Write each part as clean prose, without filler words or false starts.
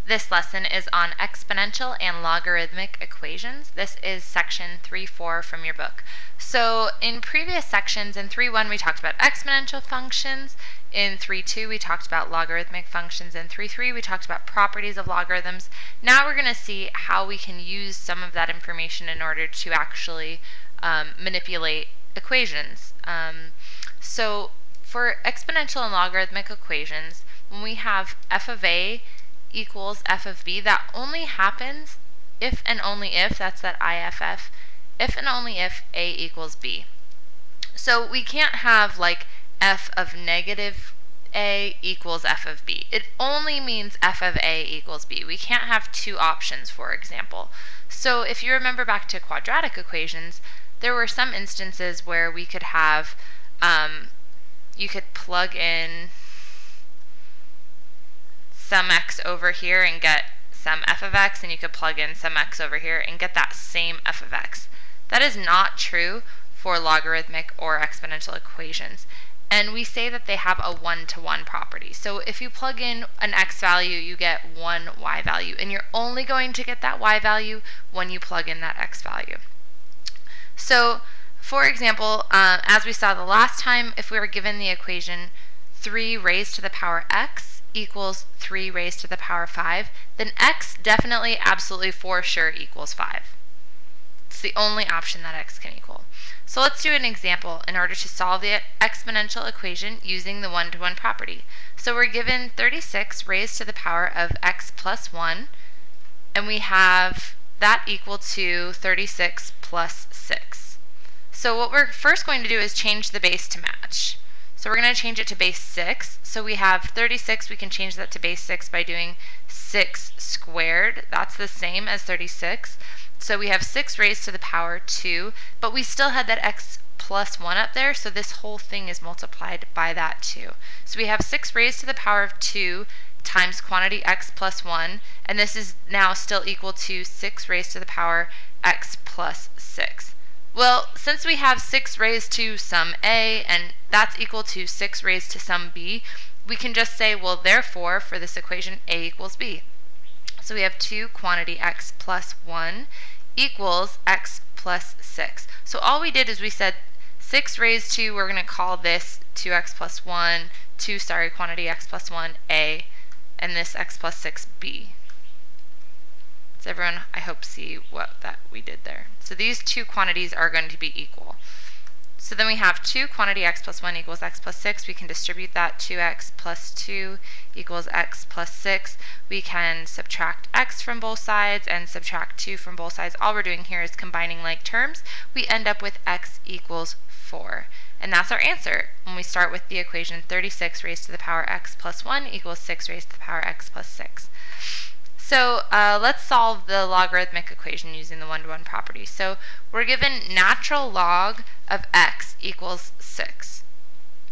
This lesson is on exponential and logarithmic equations. This is section 3.4 from your book. So in previous sections, in 3.1 we talked about exponential functions, in 3.2 we talked about logarithmic functions, in 3.3 we talked about properties of logarithms. Now we're going to see how we can use some of that information in order to actually manipulate equations. So for exponential and logarithmic equations, when we have f of a equals f of b, that only happens if and only if, that's that IFF, if and only if a equals b. So we can't have like f of negative a equals f of b. It only means f of a equals b. We can't have two options, for example. So if you remember back to quadratic equations, there were some instances where we could have, you could plug in some x over here and get some f of x, and you could plug in some x over here and get that same f of x. That is not true for logarithmic or exponential equations. And we say that they have a one-to-one property. So if you plug in an x value, you get one y value, and you're only going to get that y value when you plug in that x value. So for example, as we saw the last time, if we were given the equation 3 raised to the power x equals 3 raised to the power 5, then x definitely, absolutely, for sure equals 5. It's the only option that x can equal. So let's do an example in order to solve the exponential equation using the one-to-one property. So we're given 36 raised to the power of x plus 1, and we have that equal to 36 plus 6. So what we're first going to do is change the base to match. So we're going to change it to base 6. So we have 36, we can change that to base 6 by doing 6 squared. That's the same as 36. So we have 6 raised to the power 2, but we still had that x plus 1 up there, so this whole thing is multiplied by that 2. So we have 6 raised to the power of 2 times quantity x plus 1, and this is now still equal to 6 raised to the power x plus 6. Well, since we have 6 raised to some a, and that's equal to 6 raised to some b, we can just say, well, therefore, for this equation, a equals b. So we have 2 quantity x plus 1 equals x plus 6. So all we did is we said 6 raised to, we're going to call this 2x plus 1, quantity x plus 1, a, and this x plus 6, b. Does everyone, I hope, see what that we did there? So these two quantities are going to be equal. So then we have 2 quantity x plus 1 equals x plus 6. We can distribute that. 2x plus 2 equals x plus 6. We can subtract x from both sides and subtract 2 from both sides. All we're doing here is combining like terms. We end up with x equals 4. And that's our answer when we start with the equation 36 raised to the power x plus 1 equals 6 raised to the power x plus 6. So let's solve the logarithmic equation using the one-to-one property. So we're given natural log of x equals 6.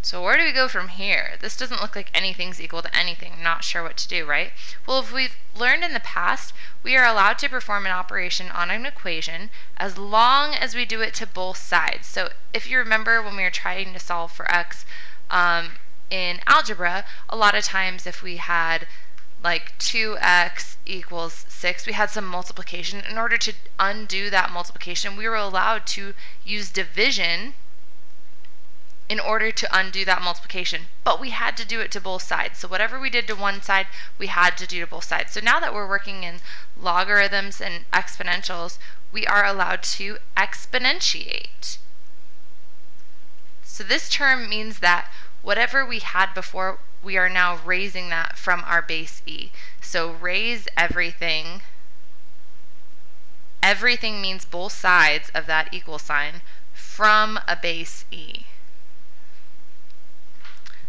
So where do we go from here? This doesn't look like anything's equal to anything. I'm not sure what to do, right? Well, if we've learned in the past, we are allowed to perform an operation on an equation as long as we do it to both sides. So if you remember when we were trying to solve for x in algebra, a lot of times if we had like 2x equals 6, we had some multiplication. In order to undo that multiplication, we were allowed to use division in order to undo that multiplication, but we had to do it to both sides. So whatever we did to one side, we had to do to both sides. So now that we're working in logarithms and exponentials, we are allowed to exponentiate. So this term means that whatever we had before, we are now raising that from our base e. So raise everything. Everything means both sides of that equal sign from a base e.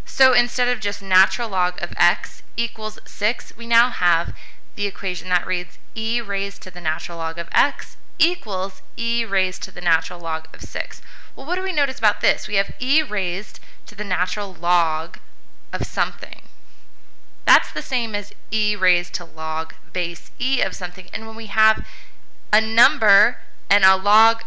So instead of just natural log of x equals 6, we now have the equation that reads e raised to the natural log of x equals e raised to the natural log of 6. Well, what do we notice about this? We have e raised to the natural log of something. That's the same as e raised to log base e of something. And when we have a number and a log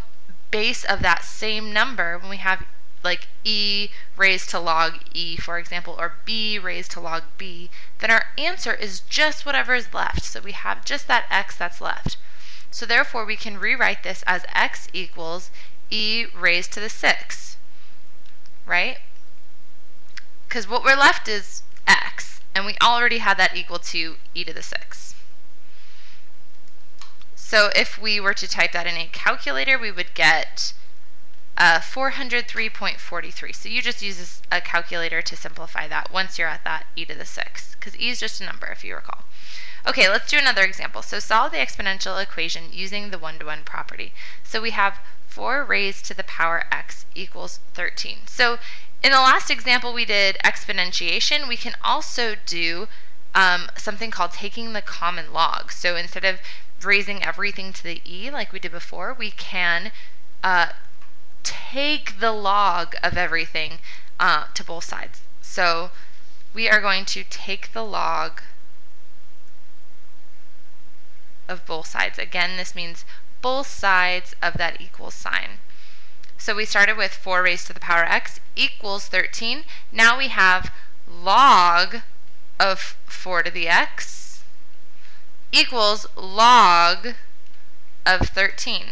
base of that same number, when we have like e raised to log e, for example, or b raised to log b, then our answer is just whatever is left. So we have just that x that's left. So therefore, we can rewrite this as x equals e raised to the 6, right? Because what we're left is x, and we already had that equal to e to the 6. So if we were to type that in a calculator, we would get 403.43. So you just use a calculator to simplify that once you're at that e to the 6, because e is just a number, if you recall. Okay, let's do another example. So solve the exponential equation using the one-to-one property. So we have 4 raised to the power x equals 13. So in the last example we did exponentiation. We can also do something called taking the common log. So instead of raising everything to the e like we did before, we can take the log of everything to both sides. So we are going to take the log of both sides. Again, this means both sides of that equals sign. So we started with 4 raised to the power x equals 13. Now we have log of 4 to the x equals log of 13.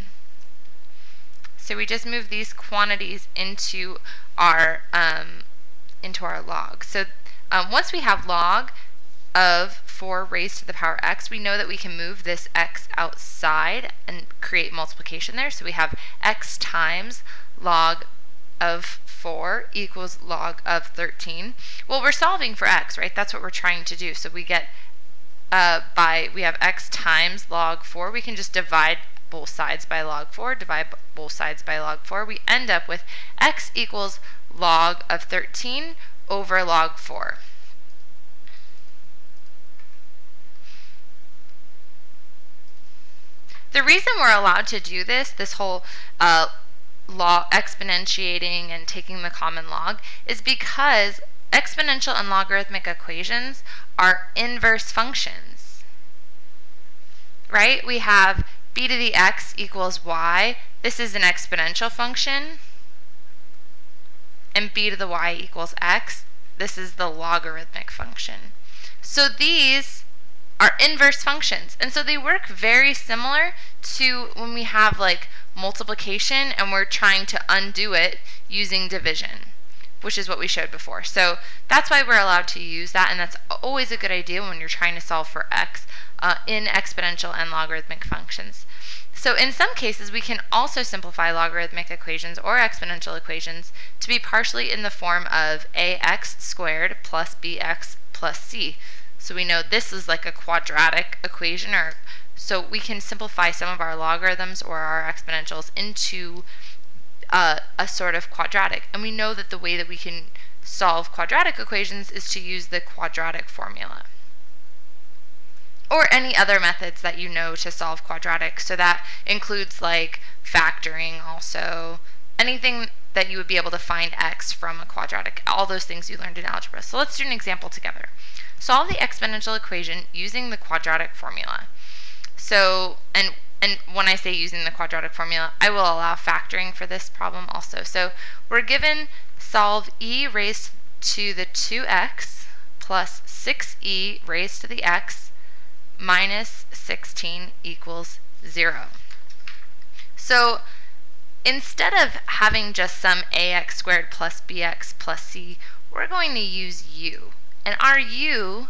So we just move these quantities into our log. So once we have log of 4 raised to the power x, we know that we can move this x outside and create multiplication there. So we have x times log of 4 equals log of 13. Well, we're solving for x, right? That's what we're trying to do. So we get we have x times log 4. We can just divide both sides by log 4, divide both sides by log 4. We end up with x equals log of 13 over log 4. The reason we're allowed to do this whole exponentiating and taking the common log, is because exponential and logarithmic equations are inverse functions, right? We have b to the x equals y. This is an exponential function. And b to the y equals x. This is the logarithmic function. So these are inverse functions, and so they work very similar to when we have like multiplication and we're trying to undo it using division, which is what we showed before. So that's why we're allowed to use that, and that's always a good idea when you're trying to solve for x in exponential and logarithmic functions. So in some cases, we can also simplify logarithmic equations or exponential equations to be partially in the form of ax squared plus bx plus c. So we know this is like a quadratic equation, so we can simplify some of our logarithms or our exponentials into a sort of quadratic. And we know that the way that we can solve quadratic equations is to use the quadratic formula, or any other methods that you know to solve quadratic. So that includes like factoring also, anything that you would be able to find x from a quadratic, all those things you learned in algebra. So let's do an example together. Solve the exponential equation using the quadratic formula. So, and when I say using the quadratic formula, I will allow factoring for this problem also. So we're given solve e raised to the 2x plus 6e raised to the x minus 16 equals 0. So instead of having just some ax squared plus bx plus c, we're going to use u. And our u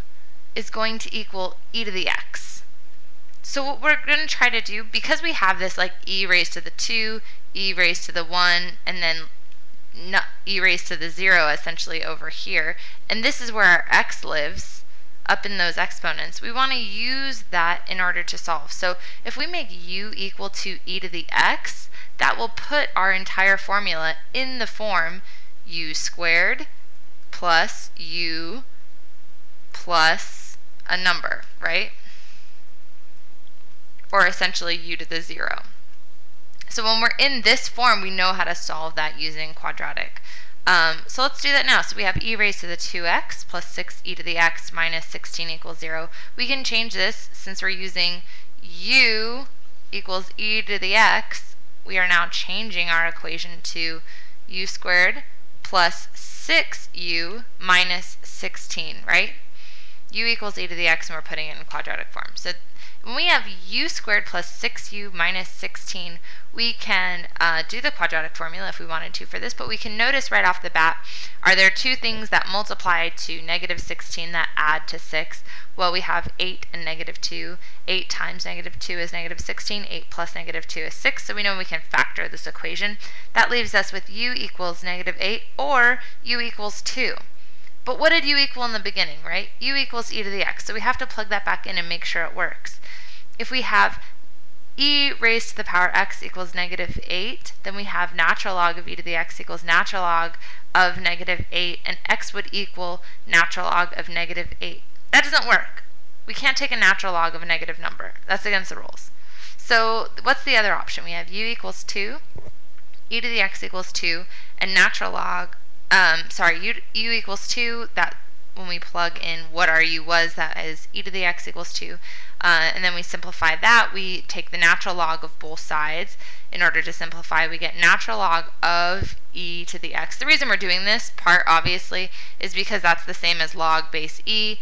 is going to equal e to the x. So what we're going to try to do, because we have this like e raised to the 2, e raised to the 1, and then e raised to the 0 essentially over here, and this is where our x lives, up in those exponents, we want to use that in order to solve. So if we make u equal to e to the x, that will put our entire formula in the form u squared plus u plus a number, right? Or essentially u to the 0. So when we're in this form, we know how to solve that using quadratic. So let's do that now. So we have e raised to the 2x plus 6e to the x minus 16 equals 0. We can change this since we're using u equals e to the x. We are now changing our equation to u squared plus 6u minus 16, right? U equals e to the x, and we're putting it in quadratic form. So when we have u squared plus 6u minus 16, we can do the quadratic formula if we wanted to for this, but we can notice right off the bat, are there two things that multiply to negative 16 that add to 6? Well, we have 8 and negative 2. 8 times negative 2 is negative 16. 8 plus negative 2 is 6, so we know we can factor this equation. That leaves us with u equals negative 8 or u equals 2. But what did u equal in the beginning, right? U equals e to the x, so we have to plug that back in and make sure it works. If we have e raised to the power x equals negative 8, then we have natural log of e to the x equals natural log of negative 8, and x would equal natural log of negative 8. That doesn't work. We can't take a natural log of a negative number. That's against the rules. So what's the other option? We have u equals 2, e to the x equals 2, and natural log, u equals 2, that when we plug in what our u was, that is e to the x equals 2. And then we simplify that. We take the natural log of both sides. In order to simplify, we get natural log of e to the x. The reason we're doing this part, obviously, is because that's the same as log base e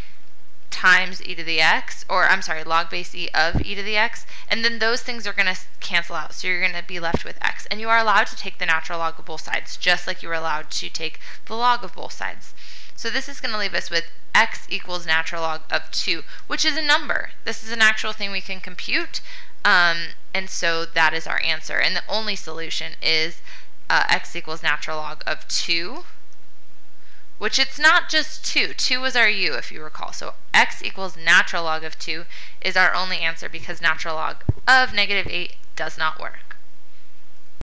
times e to the x, or I'm sorry, log base e of e to the x, and then those things are going to cancel out, so you're going to be left with x. And you are allowed to take the natural log of both sides, just like you were allowed to take the log of both sides. So this is going to leave us with x equals natural log of 2, which is a number. This is an actual thing we can compute, and so that is our answer. And the only solution is x equals natural log of 2, which it's not just 2. 2 was our u, if you recall. So x equals natural log of 2 is our only answer because natural log of negative 8 does not work.